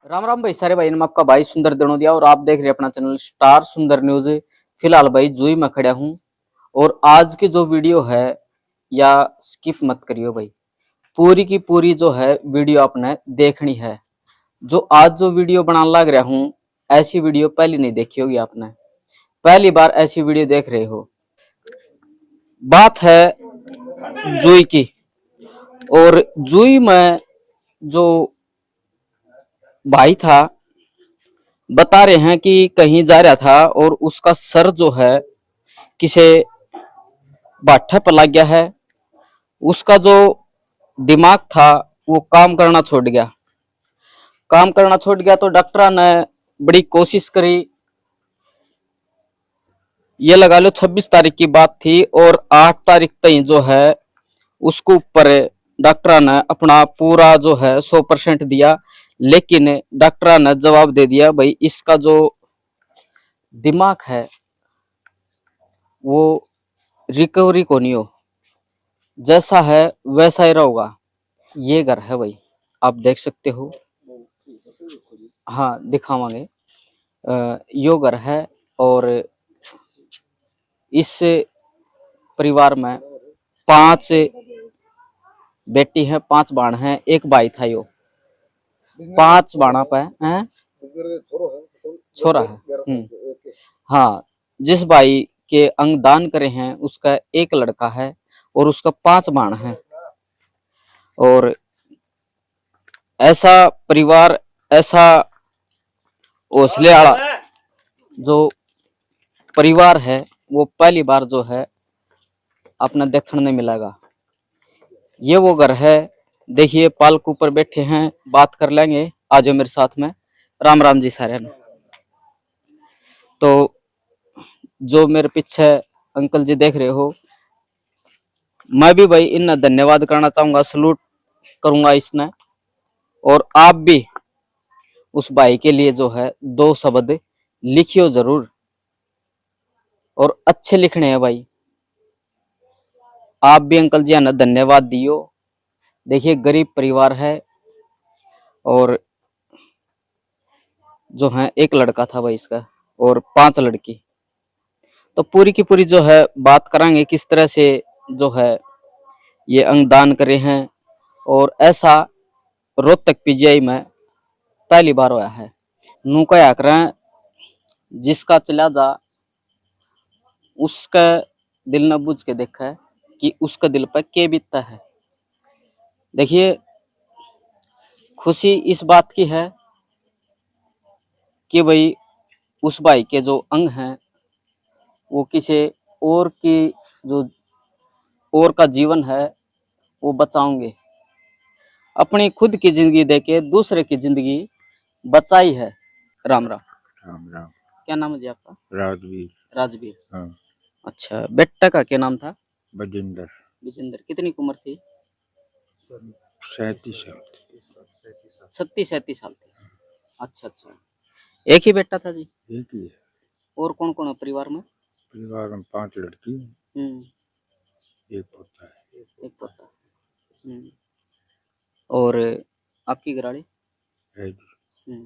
राम राम भाई सारे भाई ने आपका भाई सुंदर दिनोदिया और आप देख रहे हैं अपना चैनल स्टार सुंदर न्यूज। फिलहाल भाई जुई में खड़ा हूँ और आज की जो वीडियो है या स्किप मत करियो भाई, पूरी की पूरी जो है वीडियो आपने देखनी है। जो आज जो वीडियो बनाने लग रहा हूँ, ऐसी वीडियो पहले नहीं देखी होगी आपने, पहली बार ऐसी वीडियो देख रहे हो। बात है जुई की, और जुई में जो भाई था बता रहे हैं कि कहीं जा रहा था और उसका सर जो है किसे बाठे पर लग गया है। उसका जो दिमाग था वो काम करना छोड़ गया तो डॉक्टर ने बड़ी कोशिश करी। ये लगा लो 26 तारीख की बात थी और 8 तारीख तक जो है उसको ऊपर डॉक्टर ने अपना पूरा जो है 100% दिया, लेकिन डॉक्टर ने जवाब दे दिया भाई इसका जो दिमाग है वो रिकवरी को नहीं हो, जैसा है वैसा ही रहेगा। ये घर है भाई, आप देख सकते हो। हाँ दिखावांगे। यो घर है और इस परिवार में 5 बेटी हैं, 5 बाण हैं, एक भाई था। यो 5 बाणा पे हैं, छोरा है। हाँ, जिस भाई के अंग दान करे हैं उसका एक लड़का है और उसका 5 बाण है। और ऐसा परिवार, ऐसा हौसले वाला जो परिवार है वो पहली बार जो है अपना देखने नहीं मिलेगा। ये वो घर है, देखिए पालक ऊपर बैठे हैं, बात कर लेंगे। आ जाओ मेरे साथ में। राम राम जी सारे ने। तो जो मेरे पीछे अंकल जी देख रहे हो, मैं भी भाई इन्हें धन्यवाद करना चाहूंगा, सलूट करूंगा इसने। और आप भी उस भाई के लिए जो है 2 शब्द लिखियो जरूर, और अच्छे लिखने हैं भाई। आप भी अंकल जी ने धन्यवाद दियो। देखिए गरीब परिवार है और जो है एक लड़का था भाई इसका और 5 लड़की। तो पूरी की पूरी जो है बात करांगे किस तरह से जो है ये अंगदान करे हैं। और ऐसा रोहतक पीजीआई में पहली बार हुआ है। नू क्या करें, जिसका चला जा उसका दिल न बुझ के देखा है कि उसका दिल पर क्या बीतता है। देखिए खुशी इस बात की है कि भाई उस भाई के जो अंग हैं वो किसी और की जो और का जीवन है वो बचाओगे। अपनी खुद की जिंदगी देके दूसरे की जिंदगी बचाई है। राम राम। राम राम। क्या नाम है जी आपका? राजवीर। राजवीर। हाँ। अच्छा, बेटा का क्या नाम था? बजिंदर। विजेंद्र। कितनी उम्र थी? 37 साल। 36-37 साल थी। अच्छा अच्छा, एक ही बेटा था जी? एक ही है। और कौन कौन है परिवार में? परिवार में 5 लड़की, एक पोता है। एक पोता। और आपकी घराड़ी है जी।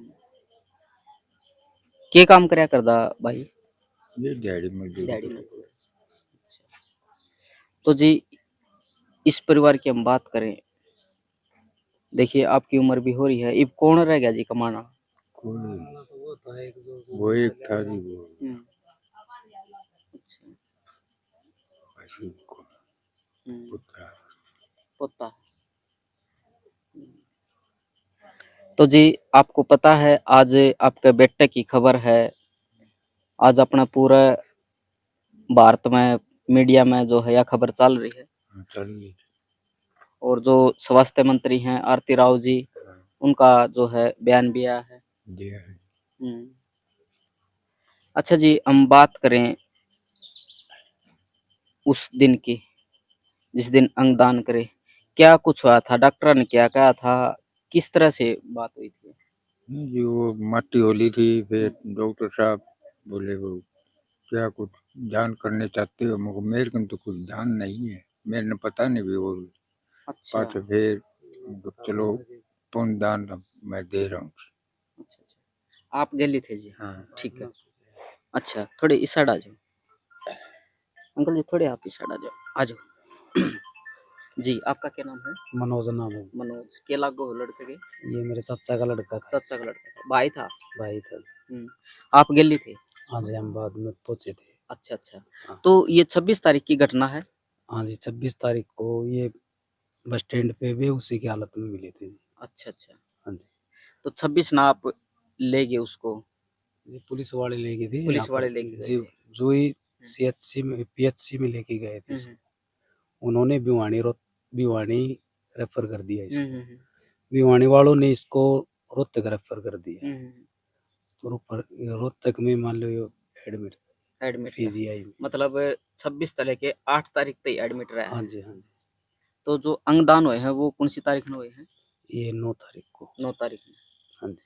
के काम करया करदा भाई? ये दिहाड़ी मजदूरी। दिहाड़ी में। तो जी इस परिवार की हम बात करें, देखिए आपकी उम्र भी हो रही है, अब कौन रह गया जी कमाना? कोई वो एक था जी, वो अच्छा। ऐसी पुत्र पोता। तो जी आपको पता है आज आपके बेटे की खबर है। आज अपना पूरा भारत में मीडिया में जो है यह खबर चल रही है। चल रही। और जो स्वास्थ्य मंत्री हैं आरती राव जी, उनका जो है बयान भी आया है। अच्छा जी, हम बात करें उस दिन की जिस दिन अंगदान करे, क्या कुछ हुआ था? डॉक्टर ने क्या कहा था? किस तरह से बात हुई थी? जी वो मट्टी होली थी, फिर डॉक्टर साहब बोले वो क्या कुछ जान करने चाहते हो? मुझे मेरे को तो कुछ जान नहीं है, मेरे ने पता नहीं भी वो। अच्छा। फिर चलो पुण्य दान मैं दे रहा हूँ। आप दिल्ली थे जी? हाँ। ठीक है। अच्छा, थोड़े इस साइड आ जाओ। अंकल जी थोड़े आप इस साइड आ जाओ, आ जाओ। जी, आपका क्या नाम है? मनोज नाम है। मनोज। के लागो लड़के के? ये मेरे चाचा का लड़का था। चाचा का लड़का था, भाई था? भाई था। आप दिल्ली थे? हाँ जी, हम बाद में पहुंचे थे। अच्छा अच्छा। हाँ। तो ये 26 तारीख की घटना है? हाँ जी, 26 तारीख को ये बस स्टैंड पे भी उसी की हालत में मिले थे। अच्छा अच्छा। हाँ जी। तो 26 ना आप ले गए उसको? ये पुलिस वाले लेके थे। पुलिस यहाँ वाले पर लेके गए जी थे? जोई सीएचसी में पीएचसी में लेके गए थे हम्म, इसको। उन्होंने भिवानी रेफर कर दिया हम्म, इसको। भिवानी वालों ने इसको रोहतक रेफर कर दिया। तो रोहतक में मान लो एडमिट एडमिट था। पीजीआई में। मतलब 26 तारीख के 8 तारीख तक एडमिट रहा हाँ है। जी, हाँ जी। तो जो अंगदान हुए हैं वो कौन सी तारीख में हुए हैं? ये 9 तारीख को। 9 तारीख में। हाँ जी।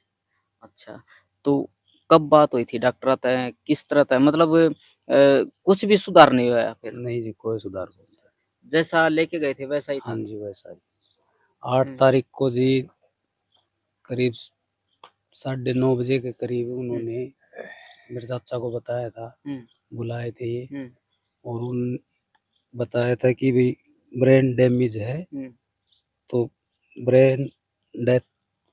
अच्छा, तो कब बात हुई थी? डॉक्टर आता है किस तरह था? मतलब कुछ भी सुधार नहीं हुआ फिर? नहीं जी, कोई सुधार नहीं होता। जैसा लेके गए थे वैसा ही था? हाँ जी, वैसा ही। 8 तारीख को जी करीब 9:30 बजे के करीब उन्होंने मेरे चाचा को बताया था, बुलाए थे ये, और उन बताया था कि भाई ब्रेन डैमेज है, तो ब्रेन डेथ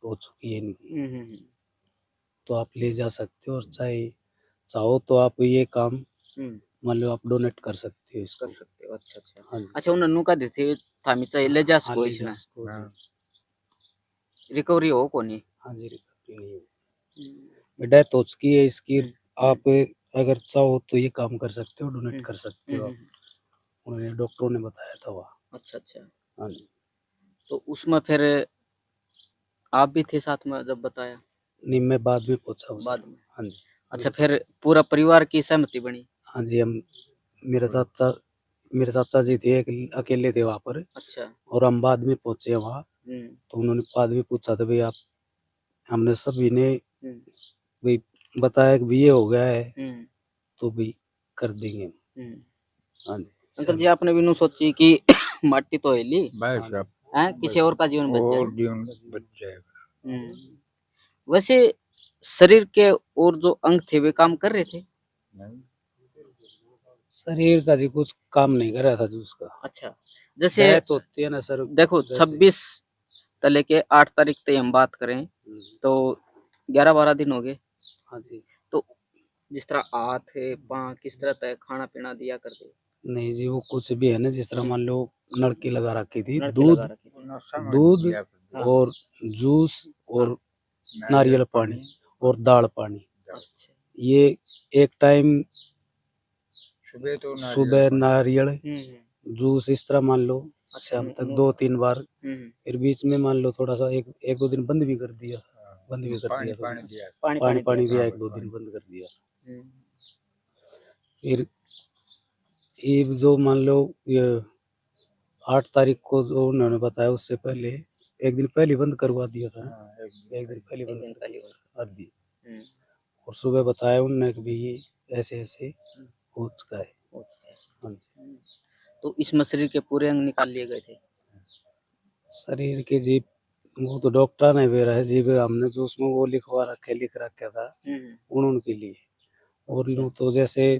हो चुकी है इनकी, तो आप ले जा सकते हो, और चाहो तो आप ये काम मान लो आप डोनेट कर सकते हो इसको। कर सकते हो। अच्छा अच्छा। हाँ जी। अच्छा, उन्होंने नुका दी थी थामी चाहिए ले जा सको इसने? रिकवरी हो कोनी? हाँ जी, रिकवरी नहीं है, डेथ हो चुकी है इसकी। आप अगर चाहो तो ये काम कर सकते हो, डोनेट कर सकते हो आप। उन्होंने डॉक्टरों ने बताया था वहाँ। अच्छा अच्छा। हाँ जी। तो उसमें फिर आप भी थे साथ में जब बताया? नहीं, मैं बाद में पहुंचा उस बाद में? हाँ जी। अच्छा, फिर पूरा परिवार की सहमति बनी? हाँ जी, हम मेरे चाचा जी थे, अकेले थे वहाँ पर। अच्छा। और हम बाद में पहुंचे वहाँ, तो उन्होंने बाद में पूछा था भाई आप, हमने सभी ने भाई बताया कि भी ये हो गया है, तो भी कर देंगे हम। हाँ जी। अंकल जी आपने भी नु सोची कि माटी तो हिली बस है, किसी और का जीवन बच और जाए। जीवन बच जाएगा। वैसे शरीर के और जो अंग थे वे काम कर रहे थे? शरीर का जी कुछ काम नहीं कर रहा था जी उसका। अच्छा, जैसे डेथ होती है ना सर, देखो 26 तले के 8 तारीख तक हम बात करें तो 11-12 दिन हो गए। हाँ जी। तो जिस तरह हाथ पाँव किस तरह तय खाना पीना दिया करते? नहीं जी, वो कुछ भी है ना, जिस तरह मान लो नलकी लगा रखी थी, नलकी लगा रखी थी। दूध हाँ। और जूस और नारियल पानी और दाल पानी। अच्छा। ये एक टाइम सुबह सुबह नारियल जूस, इस तरह मान लो शाम तक 2-3 बार। फिर बीच में मान लो थोड़ा सा एक दो दिन बंद भी कर दिया, पानी दिया 1-2 दिन बंद कर दिया। फिर ये जो मान लो ये 8 तारीख को जो उन्होंने बताया, उससे पहले एक दिन पहले बंद करवा दिया था। एक दिन पहले बंद कर दिया। और सुबह बताया उन्होंने कि भी ऐसे ऐसे हो चुका है। हाँ जी। तो इसमें शरीर के पूरे अंग निकाल लिए गए थे? शरीर के जी वो तो डॉक्टर ने भी रहा जी, हमने जो उसमें वो लिख रखा था उनके लिए। और यूं तो जैसे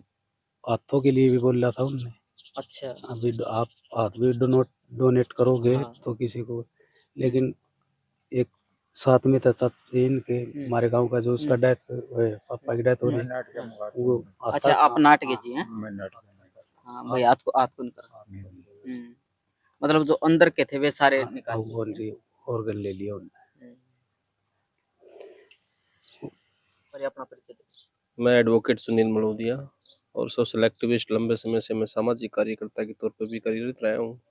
हाथों के लिए भी बोल रहा था उनने। अच्छा। अभी आप हाथ भी डोनेट करोगे तो किसी को, लेकिन एक साथ में था इनके हमारे गांव का जो उसका डेथ पापा की डेथ हो रही वो। अच्छा, आप नाटक जी हैं? हाँ भाई, हाथ को निकाल। मतलब जो अंदर के थे वे सारे निकाल लिए? ऑर्गन ले लिया उन्होंने। और अपना परिचय दो। मैं एडवोकेट सुनील मड़ोदिया और सोशल एक्टिविस्ट, लंबे समय से मैं सामाजिक कार्यकर्ता के तौर पर भी कार्यरत रहा हूँ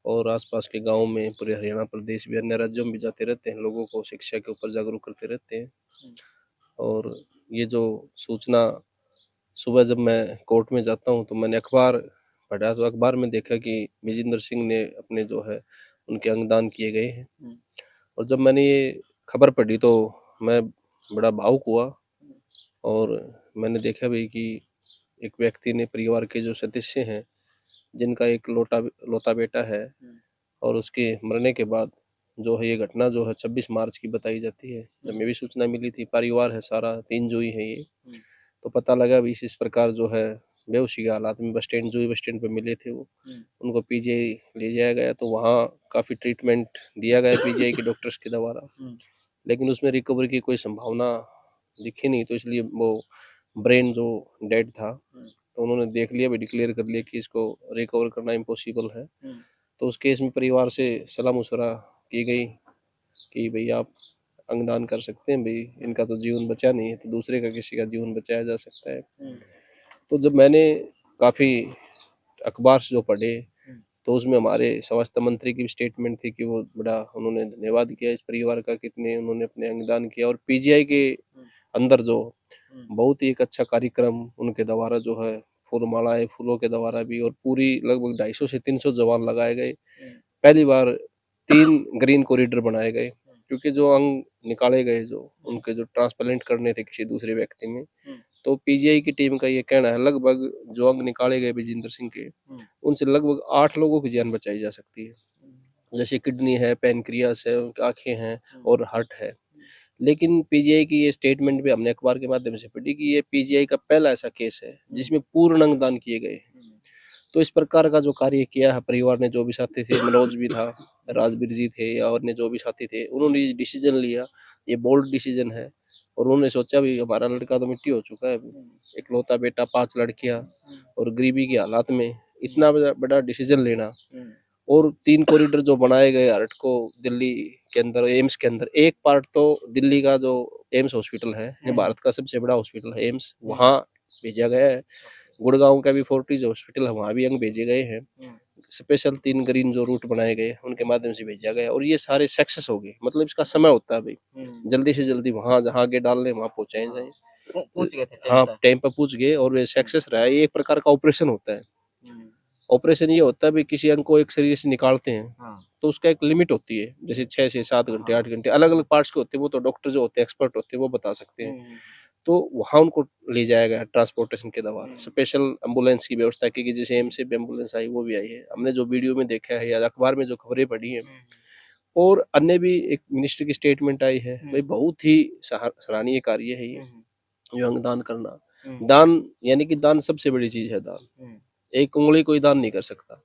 और आसपास के गांव में, पूरे हरियाणा प्रदेश भी, अन्य राज्यों में भी जाते रहते हैं, लोगों को शिक्षा के ऊपर जागरूक करते रहते हैं। और ये जो सूचना सुबह जब मैं कोर्ट में जाता हूँ तो मैंने अखबार पढ़ा, तो अखबार में देखा कि विजेंद्र सिंह ने अपने जो है उनके अंगदान किए गए हैं। और जब मैंने ये खबर पढ़ी तो मैं बड़ा भावुक हुआ और मैंने देखा भी कि एक व्यक्ति ने, परिवार के जो सदस्य हैं जिनका एक लौता बेटा है और उसके मरने के बाद जो है ये घटना जो है 26 मार्च की बताई जाती है। जब मैं भी सूचना मिली थी, परिवार है सारा 3 जोई है ये, तो पता लगा भी इस प्रकार जो है बेहोशी के हालात में जोई बस स्टैंड पे मिले थे वो। उनको पीजीआई ले जाया गया, तो वहाँ काफ़ी ट्रीटमेंट दिया गया पीजीआई के डॉक्टर्स के द्वारा, लेकिन उसमें रिकवरी की कोई संभावना दिखी नहीं, तो इसलिए वो ब्रेन जो डेड था, तो उन्होंने देख लिया भी, डिक्लेयर कर लिया कि इसको रिकवर करना इम्पॉसिबल है। तो उस केस में परिवार से सलाह मशवरा की गई कि भाई आप अंगदान कर सकते हैं, भाई इनका तो जीवन बचा नहीं है, तो दूसरे का किसी का जीवन बचाया जा सकता है। तो जब मैंने काफ़ी अखबार से जो पढ़े, तो उसमें हमारे स्वास्थ्य मंत्री की भी स्टेटमेंट थी कि वो बड़ा उन्होंने धन्यवाद किया इस परिवार का, कितने उन्होंने अपने अंगदान किया, और पीजीआई के अंदर जो बहुत ही एक अच्छा कार्यक्रम उनके द्वारा जो है, फूलमालाएं फूलों के द्वारा भी, और पूरी लगभग 250 से 300 जवान लगाए गए। पहली बार 3 ग्रीन कॉरिडोर बनाए गए, क्योंकि जो अंग निकाले गए, जो उनके जो ट्रांसप्लांट करने थे किसी दूसरे व्यक्ति में, तो पीजीआई की टीम का ये कहना है लगभग जो अंग निकाले गए विजेंद्र सिंह के, उनसे लगभग 8 लोगों की जान बचाई जा सकती है। जैसे किडनी है, पैनक्रियास है, आंखें हैं और हार्ट है। लेकिन पीजीआई की ये स्टेटमेंट भी हमने अखबार के माध्यम से पढ़ी कि ये पीजीआई का पहला ऐसा केस है जिसमें पूर्ण अंगदान किए गए। तो इस प्रकार का जो कार्य किया है परिवार ने, जो भी साथी थे, मनोज भी था, राजवीर जी थे, या और ने जो भी साथी थे, उन्होंने ये डिसीजन लिया, ये बोल्ड डिसीजन है, और उन्होंने सोचा भी हमारा लड़का तो मिट्टी हो चुका है, इकलौता बेटा, 5 लड़कियां, और गरीबी की हालात में इतना बड़ा डिसीजन लेना, और 3 कॉरिडोर जो बनाए गए हरट को दिल्ली के अंदर, एम्स के अंदर, एक पार्ट तो दिल्ली का जो एम्स हॉस्पिटल है, ये भारत का सबसे बड़ा हॉस्पिटल है एम्स, वहाँ भेजा गया है। गुड़गांव का भी फोर्टिज हॉस्पिटल है, वहाँ भी अंग भेजे गए हैं। स्पेशल 3 ग्रीन जो रूट बनाए गए उनके माध्यम से भेजा गया, और ये सारे सक्सेस हो गए। मतलब इसका समय होता है भाई, जल्दी से जल्दी वहाँ जहाँ आगे डालने वहाँ पहुँचाए जाए। पहुंच गए थे हाँ, टाइम पर पहुँच गए, और ये सक्सेस रहा है। ये एक प्रकार का ऑपरेशन होता है। ऑपरेशन ये होता है भी, किसी अंग को एक शरीर से निकालते हैं, तो उसका एक लिमिट होती है, जैसे 6 से 7 घंटे, 8 घंटे, अलग अलग पार्ट्स के होते हैं, वो तो डॉक्टर जो होते हैं, एक्सपर्ट होते हैं, वो बता सकते हैं। तो वहाँ उनको ले जाया गया ट्रांसपोर्टेशन के द्वारा, स्पेशल एम्बुलेंस की व्यवस्था की, जैसे एम्स से भी एम्बुलेंस आई, वो भी आई है। हमने जो वीडियो में देखा है या अखबार में जो खबरें पढ़ी हैं, और अन्य भी एक मिनिस्टर की स्टेटमेंट आई है, भाई बहुत ही सराहनीय कार्य है ये, जो अंगदान करना। दान यानी कि दान सबसे बड़ी चीज है। दान एक उंगली कोई दान नहीं कर सकता।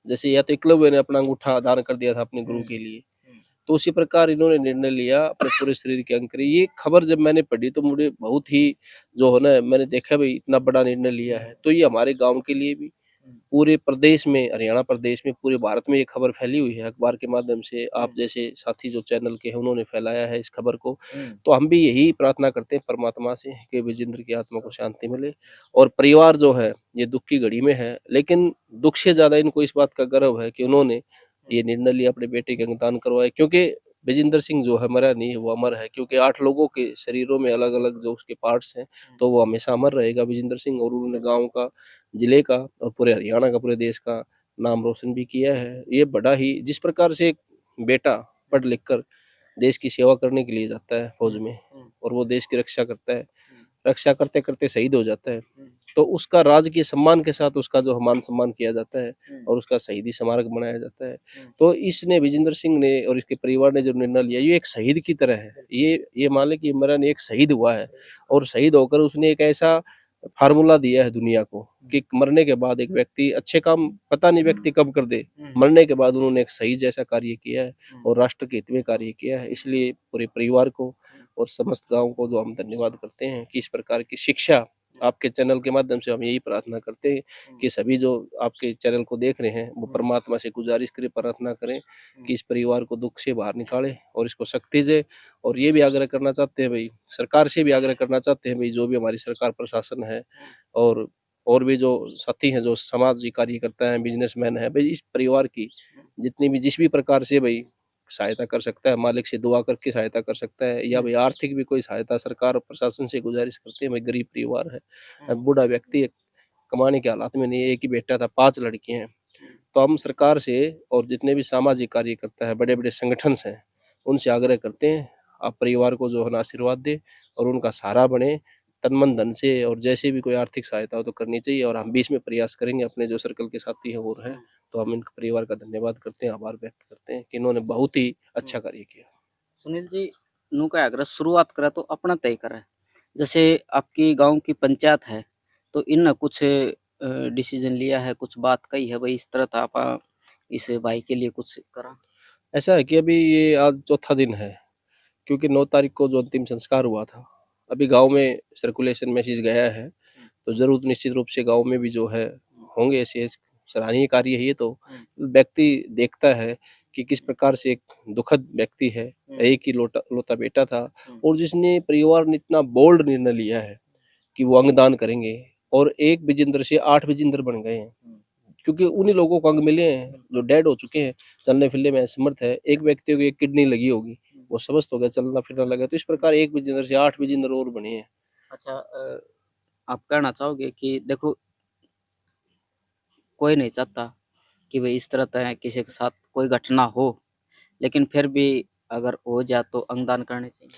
जैसे या तो एकलव्य ने अपना अंगूठा दान कर दिया था अपने गुरु के लिए, तो उसी प्रकार इन्होंने निर्णय लिया अपने पूरे शरीर के अंग के लिए। ये खबर जब मैंने पढ़ी तो मुझे बहुत ही जो है ना, मैंने देखा भाई इतना बड़ा निर्णय लिया है, तो ये हमारे गांव के लिए भी, पूरे प्रदेश में, हरियाणा प्रदेश में, पूरे भारत में ये खबर फैली हुई है अखबार के माध्यम से। आप जैसे साथी जो चैनल के हैं उन्होंने फैलाया है इस खबर को, तो हम भी यही प्रार्थना करते हैं परमात्मा से कि विजेंद्र की आत्मा को शांति मिले। और परिवार जो है ये दुख की घड़ी में है, लेकिन दुख से ज्यादा इनको इस बात का गर्व है कि उन्होंने ये निर्णय लिया अपने बेटे के अंगदान करवाए, क्योंकि विजेंद्र सिंह जो है मरा नहीं है, वो अमर है। क्योंकि 8 लोगों के शरीरों में अलग अलग जो उसके पार्ट्स हैं, तो वो हमेशा अमर रहेगा विजेंद्र सिंह। और उन्होंने गांव का, जिले का और पूरे हरियाणा का, पूरे देश का नाम रोशन भी किया है। ये बड़ा ही, जिस प्रकार से एक बेटा पढ़ लिख कर देश की सेवा करने के लिए जाता है फौज में, और वो देश की रक्षा करता है, रक्षा करते करते शहीद हो जाता है, तो उसका राजकीय सम्मान के साथ उसका जो मान सम्मान किया जाता है, और उसका शहीदी स्मारक बनाया जाता है। तो इसने, विजेंद्र सिंह ने और इसके परिवार ने जो निर्णय लिया, ये एक शहीद की तरह है। ये मान ले कि मरण एक शहीद हुआ है, और शहीद होकर उसने एक ऐसा फार्मूला दिया है दुनिया को कि मरने के बाद एक व्यक्ति, अच्छे काम पता नहीं व्यक्ति कब कर दे, मरने के बाद उन्होंने एक सही जैसा कार्य किया है, और राष्ट्र के हित में कार्य किया है। इसलिए पूरे परिवार को और समस्त गांव को जो हम धन्यवाद करते हैं कि इस प्रकार की शिक्षा आपके चैनल के माध्यम से हम यही प्रार्थना करते हैं कि सभी जो आपके चैनल को देख रहे हैं, वो परमात्मा से गुजारिश करें, प्रार्थना करें कि इस परिवार को दुख से बाहर निकाले और इसको शक्ति दे। और ये भी आग्रह करना चाहते हैं भाई, सरकार से भी आग्रह करना चाहते हैं भाई, जो भी हमारी सरकार प्रशासन है, और भी जो साथी हैं, जो समाज कार्य करता है, बिजनेसमैन है भाई, इस परिवार की जितनी भी, जिस भी प्रकार से भाई सहायता कर सकता है, मालिक से दुआ करके सहायता कर सकता है, या भाई आर्थिक भी कोई सहायता सरकार और प्रशासन से गुजारिश करते हैं। भाई गरीब परिवार है, बूढ़ा व्यक्ति है, कमाने के हालात में नहीं, एक ही बेटा था, 5 लड़कियां हैं। तो हम सरकार से और जितने भी सामाजिक कार्य करता है, बड़े बड़े संगठन हैं, उनसे आग्रह करते हैं आप परिवार को जो है ना आशीर्वाद दे और उनका सहारा बने, तन मन धन से, और जैसे भी कोई आर्थिक सहायता हो तो करनी चाहिए। और हम भी इसमें प्रयास करेंगे, अपने जो सर्कल के साथी हैं और हैं तो हम इनके परिवार का धन्यवाद करते हैं, आभार व्यक्त करते हैं कि इन्होंने बहुत ही अच्छा कार्य किया। सुनील जी, नु का अगर शुरुआत करे तो अपना तय करे। जैसे आपकी गांव की पंचायत है, तो इन कुछ डिसीजन लिया है, कुछ बात कही है भाई इस तरह था आपा इस भाई के लिए कुछ करा। ऐसा है कि अभी ये आज चौथा दिन है, क्योंकि 9 तारीख को जो अंतिम संस्कार हुआ था, अभी गाँव में सर्कुलेशन मैसेज गया है, तो ज़रूर निश्चित रूप से गाँव में भी जो है होंगे ऐसे सराहनीय कार्य है ये तो। व्यक्ति देखता है कि किस प्रकार से एक दुखद व्यक्ति है, एक ही लौता बेटा था और जिसने परिवार ने इतना बोल्ड निर्णय लिया है कि वो अंगदान करेंगे और एक विजेंद्र से 8 विजेंद्र बन गए हैं। क्योंकि उन्हीं लोगों को अंग मिले हैं जो डेड हो चुके हैं, चलने फिरने में असमर्थ है। एक व्यक्ति को एक किडनी लगी होगी, वो स्वस्थ हो गया, चलना फिरना लगा। तो इस प्रकार एक विजेंद्र से 8 विजेंद्र और बने हैं। अच्छा, आप कहना चाहोगे कि देखो कोई नहीं चाहता कि भाई इस तरह तय किसी के साथ कोई घटना हो, लेकिन फिर भी अगर हो जाए तो अंगदान करने चाहिए।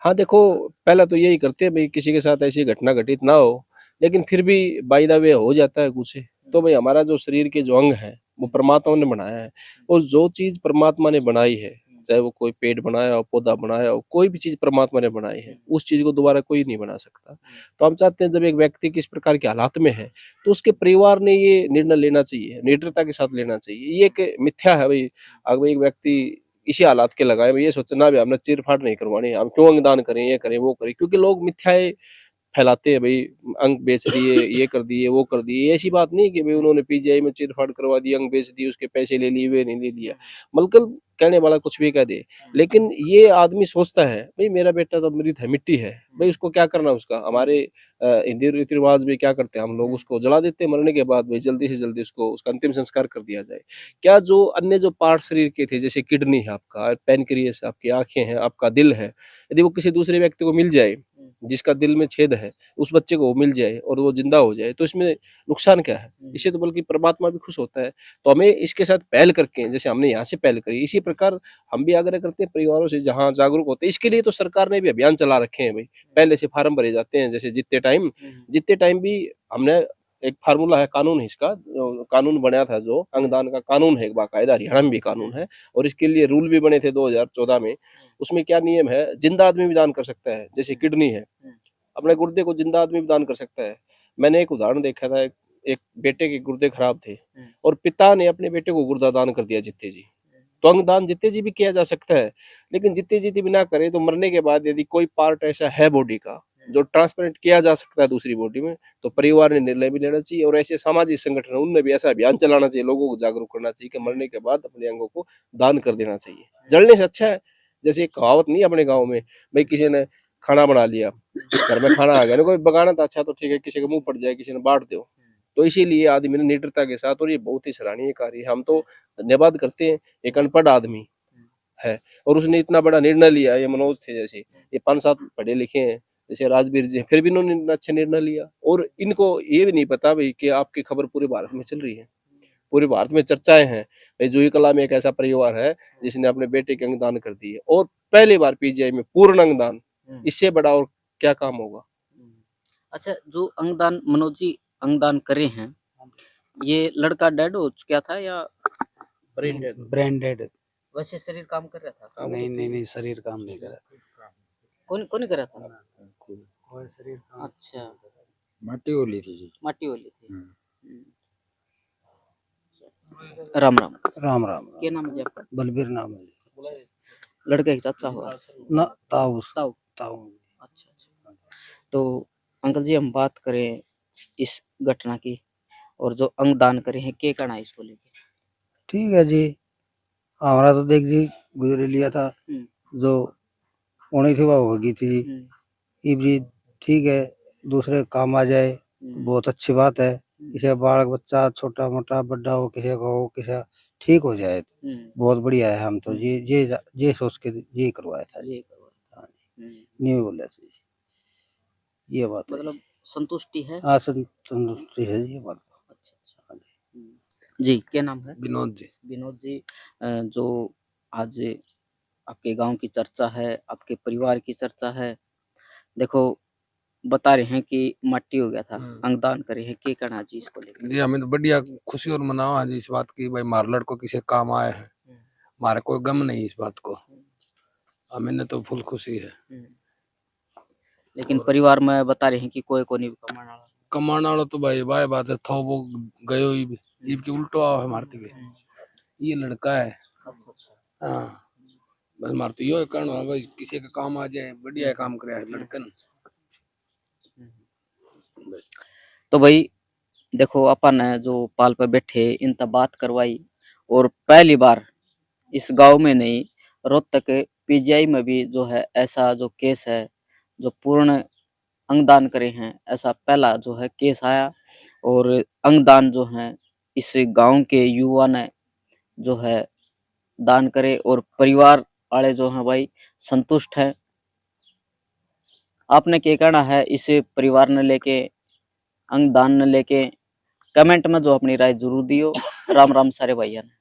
हाँ, देखो पहला तो यही करते हैं भाई किसी के साथ ऐसी घटना घटित ना हो, लेकिन फिर भी बाय द वे हो जाता है कुछ, तो भाई हमारा जो शरीर के जो अंग है वो परमात्मा ने बनाया है और जो चीज़ परमात्मा ने बनाई है, चाहे वो कोई पेड़ बनाया हो, पौधा बनाया हो, कोई भी चीज़ परमात्मा ने बनाई है, उस चीज़ को दोबारा कोई नहीं बना सकता। तो हम चाहते हैं जब एक व्यक्ति किस प्रकार के हालात में है, तो उसके परिवार ने ये निर्णय लेना चाहिए, निडरता के साथ लेना चाहिए। ये एक मिथ्या है भाई, अगर एक व्यक्ति इसी हालात के लगाए, ये सोचना भी हमने चीर-फाड़ नहीं करवानी, हम क्यों अंगदान करें, ये करें, वो करें, क्योंकि लोग मिथ्याएँ फैलाते हैं भाई, अंग बेच दिए, ये कर दिए, वो कर दिए। ऐसी बात नहीं कि भाई उन्होंने पीजीआई में चीर-फाड़ करवा दी, अंग बेच दिए, उसके पैसे ले लिए, वे नहीं ले लिया। मतलब कहने वाला कुछ भी कह दे, लेकिन ये आदमी सोचता है भाई मेरा बेटा तो मृत है, मिट्टी है, भाई उसको क्या करना उसका। हमारे हिंदी रीति-रिवाज में क्या करते हैं हम लोग, उसको जला देते हैं मरने के बाद, भाई जल्दी से जल्दी उसको उसका अंतिम संस्कार कर दिया जाए। क्या जो अन्य जो पार्ट शरीर के थे, जैसे किडनी है आपका, पैनक्रियास है, आपकी आँखें हैं, आपका दिल है, यदि वो किसी दूसरे व्यक्ति को मिल जाए, जिसका दिल में छेद है, उस बच्चे को वो मिल जाए और वो जिंदा हो जाए, तो इसमें नुकसान क्या है? इससे तो बल्कि परमात्मा भी खुश होता है। तो हमें इसके साथ पहल करके, जैसे हमने यहाँ से पहल करी, इसी प्रकार हम भी आग्रह करते हैं परिवारों से जहाँ जागरूक होते हैं। इसके लिए तो सरकार ने भी अभियान चला रखे हैं भाई, पहले से फार्म भरे जाते हैं, जैसे जितने टाइम भी हमने एक फार्मूला है, कानून है इसका, कानून बनाया था जो अंगदान का कानून है, एक बाकायदा हरियाणा में भी कानून है और इसके लिए रूल भी बने थे 2014 में। उसमें क्या नियम है, जिंदा आदमी भी दान कर सकता है, जैसे किडनी है, अपने गुर्दे को जिंदा आदमी भी दान कर सकता है। मैंने एक उदाहरण देखा था, एक बेटे के गुर्दे खराब थे और पिता ने अपने बेटे को गुर्दा दान कर दिया, जित्ते जी। तो अंगदान जित्ते जी भी किया जा सकता है, लेकिन जित्ते जी भी ना करे तो मरने के बाद यदि कोई पार्ट ऐसा है बॉडी का जो ट्रांसप्लांट किया जा सकता है दूसरी बॉडी में, तो परिवार ने निर्णय भी लेना चाहिए और ऐसे सामाजिक संगठन उनने भी ऐसा अभियान चलाना चाहिए, लोगों को जागरूक करना चाहिए कि मरने के बाद अपने अंगों को दान कर देना चाहिए। जलने से अच्छा है, जैसे एक कहावत नहीं है अपने गाँव में, भाई किसी ने खाना बना लिया, घर में खाना आ गया ना, कोई पकाना था, अच्छा तो ठीक है, किसी के मुंह पड़ जाए, किसी ने बांट दो। तो इसीलिए आदमी ने निडरता के साथ, और ये बहुत ही सराहनीय कार्य है, हम तो धन्यवाद करते हैं। एक अनपढ़ आदमी है और उसने इतना बड़ा निर्णय लिया, ये मनोज थे जैसे, ये 5-7 पढ़े लिखे हैं जैसे राजवीर जी, फिर भी इन्होंने इतना अच्छा निर्णय लिया। और इनको ये भी नहीं पता भाई कि आपकी खबर पूरे भारत में चल रही है, पूरे भारत में चर्चाएं हैं भाई, जूही कला में एक ऐसा परिवार है जिसने अपने बेटे के अंगदान कर दिए और पहली बार पीजीआई में पूर्ण अंगदान। इससे बड़ा और क्या काम होगा। अच्छा, जो अंगदान मनोज जी अंगदान करे हैं, ये लड़का डेड हो चुका था या ब्रेन डेड। वैसे शरीर काम कर रहा था? नहीं, शरीर काम नहीं कर रहा। कौन कौन कर रहा था? और शरीर काम। अच्छा, माटी होली थी जी। माटी वाली थी। राम राम। राम राम। क्या नाम है जी आपका? बलबीर नाम है जी। लड़के का चाचा हुआ? ना ताऊ ताऊ। ताऊ। अच्छा अच्छा। तो अंकल जी, हम बात करें इस घटना की और जो अंगदान करे हैं, क्या करना है इसको लेके? ठीक है जी, हमारा तो देख जी गुजर लिया था, जो होनी थी वो होगी थी जी। ये भी ठीक है, दूसरे काम आ जाए तो बहुत अच्छी बात है। किसी का बालक बच्चा छोटा मोटा बड़ा हो, किसी का हो, किसी का ठीक हो जाए बहुत बढ़िया है। हम तो ये सोच के ये करवाया था जी। हाँ जी, नहीं बोला था जी, ये बात है। मतलब संतुष्टि है? हाँ, संतुष्टि है जी, ये बात। अच्छा अच्छा। जी, क्या नाम है? विनोद जी। विनोद जी, जो आज आपके गांव की चर्चा है, आपके परिवार की चर्चा है, देखो बता रहे हैं कि मट्टी हो गया था, अंगदान करे हैं, क्या कहना जी इसको लेकर? जी हमें तो बढ़िया खुशी और मनावा है जी इस बात की, भाई हमारे लड़को किसी काम आए हैं, हमारे कोई गम नहीं इस बात को, हमें तो फुल खुशी है। लेकिन परिवार में बता रहे हैं कि कोई को नहीं कमाना वाला तो भाई भाई बात है, था वो गयो ईब के उल्टो आओ है मारती गए, ये लड़का है। हाँ बस मारती यो कहना है भाई किसी का काम आ जाए, बढ़िया काम करे है लड़कन। बस तो भाई देखो अपन है जो पाल पे बैठे इन तब बात करवाई, और पहली बार इस गांव में नहीं रोहतक पीजीआई में भी जो है ऐसा जो केस है जो पूर्ण अंगदान करे हैं, ऐसा पहला जो है केस आया। और अंगदान जो है इस गांव के युवा ने जो है दान करे, और परिवार वाले जो हैं भाई संतुष्ट हैं। आपने क्या कहना है इस परिवार ने लेके, अंगदान ने लेके? कमेंट में जो अपनी राय जरूर दियो। राम राम सारे भाइयों ने।